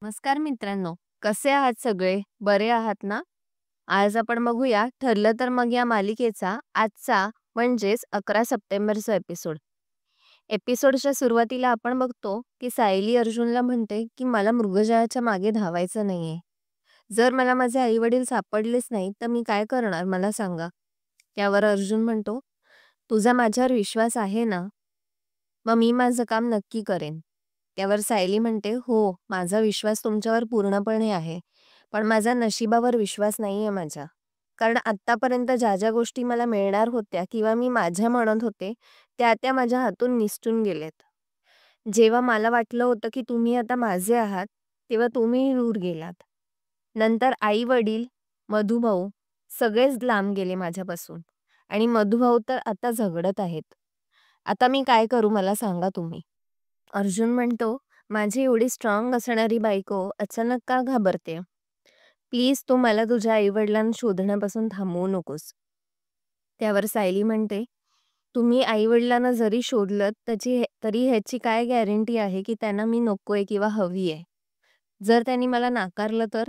नमस्कार मित्रांनो, कसे आहात सगळे? बरे आहात ना? आज आपण बघूया ठरलं तर मग या मालिकेचा आजचा म्हणजेच 11 सप्टेंबरचा एपिसोड. एपिसोडच्या सुरुवातीला आपण बघतो की सायली अर्जुनला म्हणते की मला मृगजळाच्या मागे धावायचं नाहीये. जर मला माझे आई-वडील सापडलेच नाही तर मी काय करणार मला सांगा? त्यावर अर्जुन म्हणतो, तुझा माझ्यावर विश्वास आहे ना? मग मी माझं काम नक्की करेन. त्यावर सायली म्हणते, "हो, माझा विश्वास तुमच्यावर पूर्णपणे आहे. पण माझा नशिबावर विश्वास नाहीये माझ्या. कारण आत्तापर्यंत ज्या गोष्टी मला मिळणार होत्या किंवा मी माझ्या म्हणत होते, त्या माझ्या हातून निसटून गेल्यात. जेव्हा मला वाटलं होतं की तुम्ही आता माझे आहात, तेव्हा तुम्हीही दूर गेलात. नंतर आई-वडील, मधुभाऊ सगळेच लांब गेले माझ्यापासून आणि मधुभाऊ तर आता झगडत आहेत. आता मी काय करू मला सांगा तुम्ही?" अर्जुन म्हणतो, "माझी एवढी स्ट्रॉंग असणारी बायको अचानक का घाबरते? प्लीज तू मला तुझ्या आईवडिलांना शोधण्यापासून थांबवू नकोस." त्यावर सायली म्हणते, "तुम्ही आईवडिलांना जरी शोधलत तरी ह्याची काय गॅरंटी आहे की त्यांना मी नकोय किंवा हवी आहे? जर त्यांनी मला नाकारलं तर?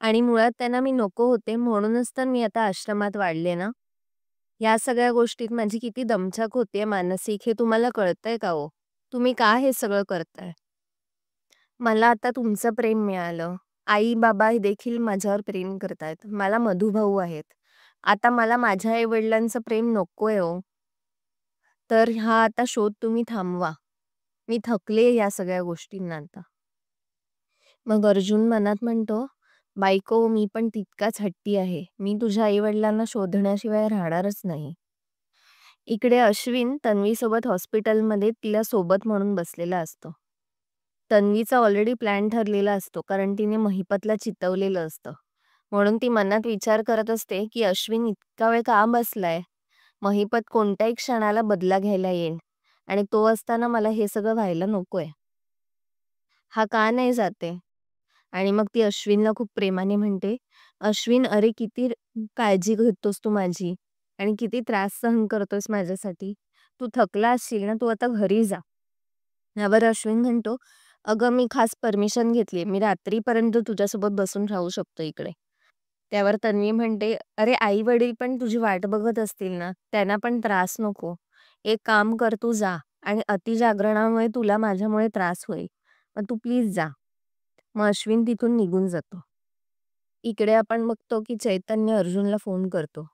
आणि मुळात त्यांना मी नको होते म्हणूनच तर मी आता आश्रमात वाढले ना? या सगळ्या गोष्टीत माझी किती दमछाक होतेय मानसिक हे तुम्हाला कळतंय का हो? तुम्ही का हे सगळं करताय? मला आता तुमचं प्रेम मिळालं. आई-बाबा देखील माझ्यावर प्रेम करतायत. मला मधुभाऊ आहेत. आता मला माझ्या आई-वडिलांचं प्रेम नकोय हो. तर हा आता शोध तुम्ही थांबवा. मी थकले या सगळ्या गोष्टींना आता. मग अर्जुन मनात म्हणतो, "बायको मी पण तितकाच हट्टी आहे. मी तुझ्या आई-वडिलांना शोधण्याशिवाय राहणारच नाही." इकडे अश्विन तन्वीसोबत हॉस्पिटलमध्ये तिला सोबत म्हणून बसलेला असतो. तन्वीचा ऑलरेडी प्लॅन ठरलेला असतो कारण तिने महिपतला चितवलेलं असतं. म्हणून ती मनात विचार करत असते की अश्विन इतका वेळ का बसलाय? महिपत कोणत्याही क्षणाला बदला घ्यायला येईल आणि तो असताना मला हे सगळं व्हायला नकोय. हा का नाही जाते? आणि मग ती अश्विनला खूप प्रेमाने म्हणते, "अश्विन अरे किती काळजी घेतोस तू माझी आणि किती त्रास सहन करतोस माझ्यासाठी. तू थकला असशील ना, तू आता घरी जा." यावर अश्विन म्हणतो, "अगं मी खास परमिशन घेतली. मी रात्रीपर्यंत तुझ्यासोबत बसून राहू शकतो इकडे." त्यावर तन्वी म्हणते, "अरे आई-वडील पण तुझी वाट बघत असतील ना, त्यांना पण त्रास नको. एक काम कर तू जा आणि अतिजागरणामुळे तुला माझ्यामुळे त्रास होईल. मग तू प्लीज जा." मग अश्विन तिथून निघून जातो. इकडे आपण बघतो की चैतन्य अर्जुनला फोन करतो.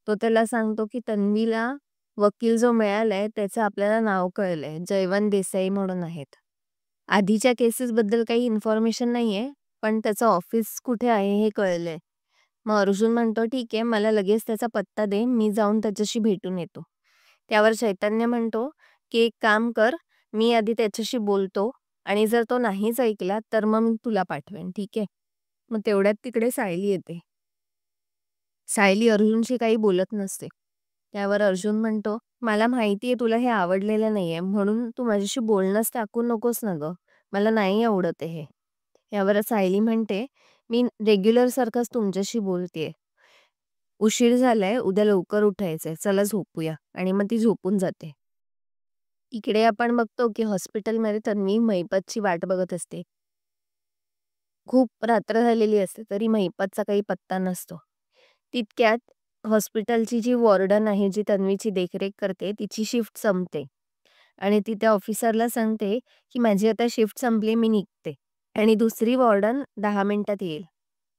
तो त्याला सांगतो की तन्वीला वकील जो मिळालाय त्याचं आपल्याला नाव कळलंय. जयवंत देसाई म्हणून आहेत. आधीच्या केसेसबद्दल काही इन्फॉर्मेशन नाहीये, पण त्याचं ऑफिस कुठे आहे हे कळलंय. मग अर्जुन म्हणतो, "ठीक आहे, मला लगेच त्याचा पत्ता दे, मी जाऊन त्याच्याशी भेटून येतो." त्यावर चैतन्य म्हणतो, की "एक काम कर, मी आधी त्याच्याशी बोलतो आणि जर तो नाहीच ऐकला, तर मग मी तुला पाठवेन, ठीक आहे?" मग तेवढ्यात तिकडे सायली येते. सायली अर्जुनशी काही बोलत नसते. त्यावर अर्जुन म्हणतो, "मला माहिती आहे तुला हे आवडलेलं नाहीये, म्हणून तू माझ्याशी बोलणंच टाकू नकोस ना गं. मला नाही आवडत आहे हे." यावर सायली म्हणते, "मी रेग्युलर सारखंच तुमच्याशी बोलतेय. उशीर झालाय, उद्या लवकर उठायचंय. चला झोपूया." आणि मग ती झोपून जाते. इकडे आपण बघतो की हॉस्पिटलमध्ये तन्वी महिपतची वाट बघत असते. खूप रात्र झालेली असते तरी महिपतचा काही पत्ता नसतो. तितक्यात हॉस्पिटलची जी वॉर्डन आहे, जी तन्वीची देखरेख करते, तिची शिफ्ट संपते आणि ती त्या ऑफिसरला सांगते, की "माझी आता शिफ्ट संपली, मी निघते." आणि दुसरी वॉर्डन 10 मिनिटात येईल.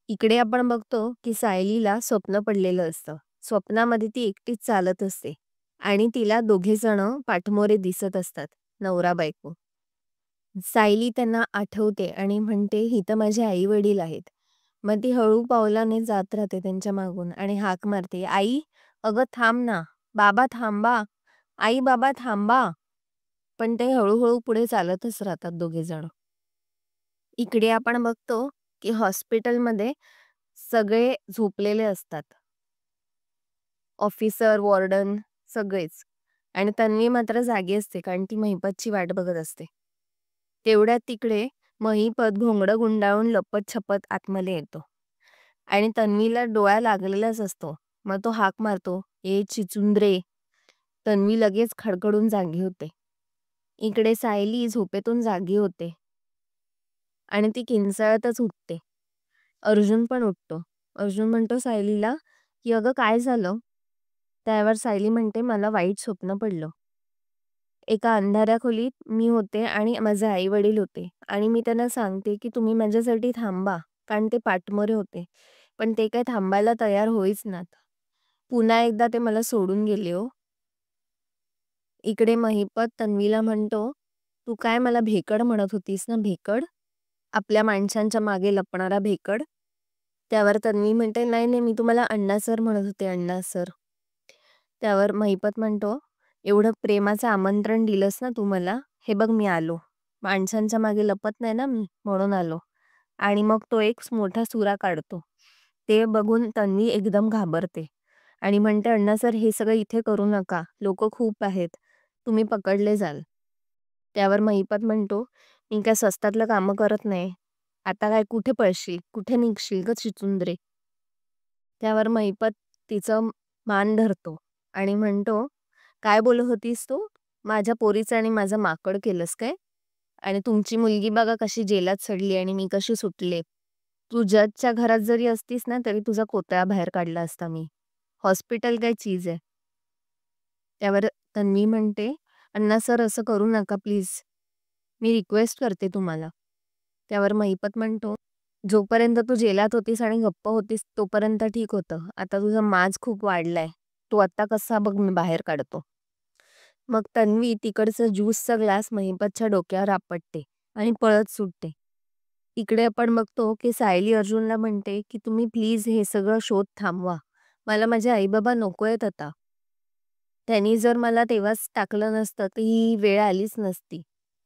इकडे आपण बघतो, की सायलीला स्वप्न पडलेलं असतं. स्वप्नामध्ये ती एकटीच चालत असते आणि तिला दोघे जण पाठमोरे दिसत असतात, नवरा-बायको. सायली त्यांना आठवते आणि म्हणते, "ही तर माझे आई-वडील आहेत." मग ती हळू पावलाने जात राहते त्यांच्या मागून आणि हाक मारते, "आई, अगं थांब ना. बाबा थांबा. आई, बाबा थांबा." पण ते हळू पुढे चालतच राहतात दोघे जण. इकडे आपण बघतो, की हॉस्पिटलमध्ये सगळे झोपलेले असतात. ऑफिसर, वॉर्डन सगळेच. आणि तन्वी मात्र जागी असते कारण ती महिपतची वाट बघत असते. तेवढ्यात तिकडे महिपत घोंगडं गुंडाळून लपत-छपत आतमध्ये येतो आणि तन्वीला डोळा लागलेलाच असतो. मग तो हाक मारतो, "ए चिचुंद्रे." तन्वी लगेच खडखडून जागी होते. इकडे सायली झोपेतून जागी होते. आणि ती किंचाळतच उठते. अर्जुन पण उठतो. अर्जुन म्हणतो सायलीला की अगं काय झालं? त्यावर सायली म्हणते मला वाईट स्वप्न पडलं. एका अंधाऱ्या खोलीत मी होते आणि माझे आई वडील होते आणि मी त्यांना सांगते की तुम्ही माझ्यासाठी थांबा, कारण ते पाठमोरे होते. पण ते काय थांबायला तयार होईच नात. पुन्हा एकदा ते मला सोडून गेले हो. इकडे महिपत तन्वीला म्हणतो, तू काय मला भेकड म्हणत होतीस ना, भेकड? आपल्या माणसांच्या मागे लपणारा भेकड? त्यावर तन्वी म्हणते, नाही नाही, मी तुम्हाला अण्णा सर म्हणत होते, अण्णा सर. त्यावर महिपत म्हणतो, एवढं प्रेमाचं आमंत्रण दिलंस ना तू मला, हे बघ मी आलो. माणसांच्या मागे लपत नाही ना मी, म्हणून आलो. आणि मग तो एक मोठा सुरा काढतो. ते बघून तन्वी एकदम घाबरते आणि म्हणते, अण्णा सर हे सगळं इथे करू नका, लोक खूप आहेत, तुम्ही पकडले जाल. त्यावर महिपत म्हणतो, मी काय स्वस्तातलं कामं करत नाही. आता काय कुठे पळशील, कुठे निघशील ग चिचुंद्रे? त्यावर महिपत तिचं मान धरतो आणि म्हणतो, काय बोलत होतीस तू? माझ्या पोरीचं आणि माझं माकड केलंस काय? आणि तुमची मुलगी बघा कशी जेलात सडली आणि मी कशी सुटले. तू जजच्या घरात जरी असतीस ना तरी तुझा कोतळा बाहेर काढला असता मी. हॉस्पिटल काय चीज आहे? त्यावर तन्वी म्हणते, अण्णा सर असं करू नका प्लीज, मी रिक्वेस्ट करते तुम्हाला. त्यावर महिपत म्हणतो, जोपर्यंत तू जेलात होतीस आणि गप्प होतीस तोपर्यंत ठीक होतं, आता तुझा माज खूप वाढलाय, तू आता कसा बघ मी बाहेर काढतो. मग तन्वी तिकडचा ज्यूसचा ग्लास महिपतच्या डोक्यावर आपटते आणि पळत सुटते. इकडे आपण बघतो की सायली अर्जुनला म्हणते की तुम्ही प्लीज हे सगळं शोध थांबवा, मला माझे आईबाबा नको आहेत आता. त्यांनी जर मला तेव्हाच टाकलं नसतं तर ही वेळ आलीच नसती.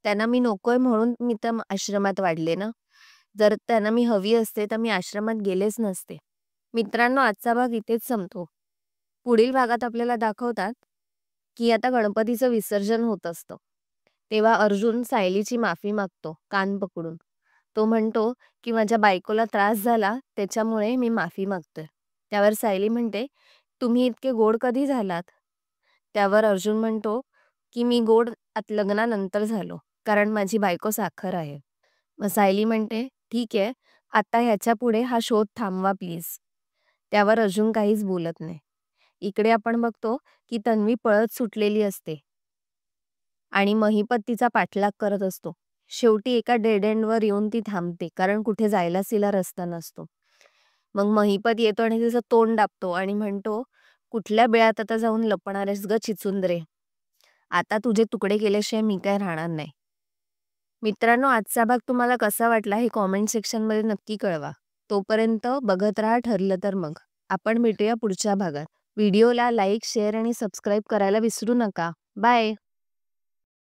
त्यांना मी नकोय म्हणून मी त्या आश्रमात वाढले ना. जर त्यांना मी हवी असते तर मी आश्रमात गेलेच नसते. मित्रांनो, आजचा भाग इथेच संपतो. पुढील भागात आपल्याला दाखवतात की आता गणपतीचं विसर्जन होत असतं. तेव्हा अर्जुन सायलीची माफी मागतो कान पकडून. तो म्हणतो की माझ्या बायकोला त्रास झाला त्याच्यामुळे मी माफी मागतोय. त्यावर सायली म्हणते, तुम्ही इतके गोड कधी झालात? त्यावर अर्जुन म्हणतो की मी गोड लग्नानंतर झालो, कारण माझी बायको साखर आहे. मग सायली म्हणते, ठीक आहे, आता ह्याच्या पुढे हा शोध थांबवा प्लीज. त्यावर अर्जुन काहीच बोलत नाही. इकडे आपण बघतो की तन्वी पळत सुटलेली असते आणि महिपत तिचा पाठलाग करत असतो. शेवटी एका डेड एंडवर येऊन ती थांबते, कारण कुठे जायलाच तिला रस्ता नसतो. मग महिपत येतो आणि तिचं तोंड दाबतो आणि म्हणतो, कुठल्या बिळात आता जाऊन लपणार आहेस ग चिचुंद्रे? आता तुझे तुकडे केल्याशिवाय मी काय राहणार नाही. मित्रांनो, आजचा भाग तुम्हाला कसा वाटला हे कॉमेंट सेक्शनमध्ये नक्की कळवा. तोपर्यंत बघत राहा ठरलं तर मग. आपण भेटूया पुढच्या भागात. व्हिडिओला लाईक, शेअर आणि सबस्क्राईब करायला विसरू नका. बाय.